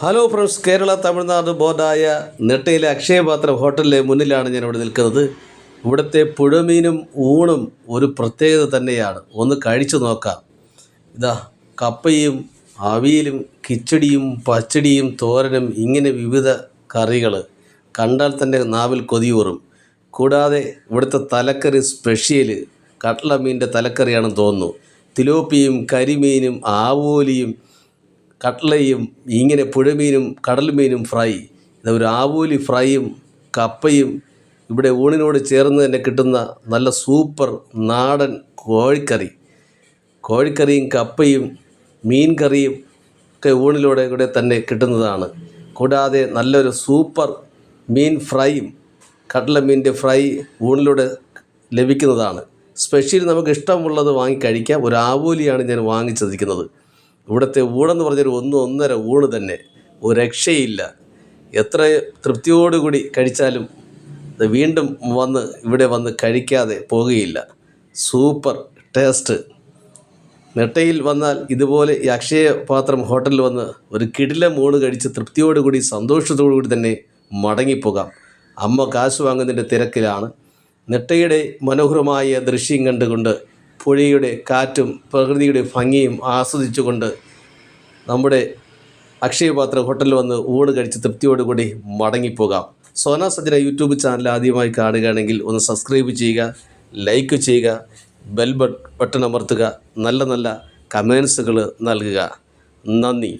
Hello friends, Kerala Tamil Nadu ബോർഡായ നെട്ടയിലെ അക്ഷയപാത്രം ഹോട്ടലിലെ മുന്നിലാണ് ഞാൻ ഇവിടെ നിൽക്കുന്നത്. ഇവിടുത്തെ പുഴമീനും ഊണും ഒരു പ്രത്യേകത തന്നെയാണ്. ഒന്ന് കഴിച്ചു നോക്കാം. ഇതാ കപ്പയും അവിയലും കിച്ചടിയും പച്ചടിയും തോരനും ഇങ്ങനെ വിവിധ കറികൾ കണ്ടാൽ തന്നെ നാവിൽ കൊതിയൂറും. കൂടാതെ ഇവിടുത്തെ തലക്കറി സ്പെഷ്യൽ കട്ട്ള മീനിൻ്റെ തലക്കറിയാണെന്ന് തോന്നുന്നു. തിലോപ്പിയും കരിമീനും ആവോലിയും കട്ട്ളയും ഇങ്ങനെ പുഴമീനും കടൽ മീനും ഫ്രൈ. ഒരു ആവോലി ഫ്രൈയും കപ്പയും ഇവിടെ ഊണിനോട് ചേർന്ന് തന്നെ കിട്ടുന്ന നല്ല സൂപ്പർ നാടൻ കോഴിക്കറിയും കപ്പയും മീൻ കറിയും ഒക്കെ ഊണിലൂടെ കൂടെ തന്നെ കിട്ടുന്നതാണ്. കൂടാതെ നല്ലൊരു സൂപ്പർ മീൻ ഫ്രൈയും കട്ട്ള മീനിൻ്റെ ഫ്രൈ ഊണിലൂടെ ലഭിക്കുന്നതാണ്. സ്പെഷ്യൽ നമുക്ക് ഇഷ്ടമുള്ളത് വാങ്ങി കഴിക്കാം. ഒരു ആവോലിയാണ് ഞാൻ വാങ്ങിച്ചിരിക്കുന്നത്. ഇവിടുത്തെ ഊണെന്ന് പറഞ്ഞൊരു ഒന്നര ഊണ് തന്നെ, ഒരു രക്ഷയില്ല. എത്ര തൃപ്തിയോടുകൂടി കഴിച്ചാലും വീണ്ടും ഇവിടെ വന്ന് കഴിക്കാതെ പോകുകയില്ല. Super taste. നെട്ടയിൽ വന്നാൽ ഇതുപോലെ ഈ അക്ഷയപാത്രം ഹോട്ടലിൽ വന്ന് ഒരു കിടിലം ഊണ് കഴിച്ച് തൃപ്തിയോടുകൂടി സന്തോഷത്തോടു കൂടി തന്നെ മടങ്ങിപ്പോകാം. അമ്മ കാശ് വാങ്ങുന്നതിൻ്റെ തിരക്കിലാണ്. നെട്ടയുടെ മനോഹരമായ ദൃശ്യം കണ്ടുകൊണ്ട് പുഴയുടെ കാറ്റും പ്രകൃതിയുടെ ഭംഗിയും ആസ്വദിച്ചുകൊണ്ട് നമ്മുടെ അക്ഷയപാത്രം ഹോട്ടലിൽ വന്ന് ഊണ് കഴിച്ച് തൃപ്തിയോടുകൂടി മടങ്ങിപ്പോകാം. സോന സജ്ജന യൂട്യൂബ് ചാനൽ ആദ്യമായി കാണുകയാണെങ്കിൽ ഒന്ന് സബ്സ്ക്രൈബ് ചെയ്യുക, ലൈക്ക് ചെയ്യുക, ബെൽ ബട്ടൺ അമർത്തുക, നല്ല കമൻസുകൾ നൽകുക. നന്ദി.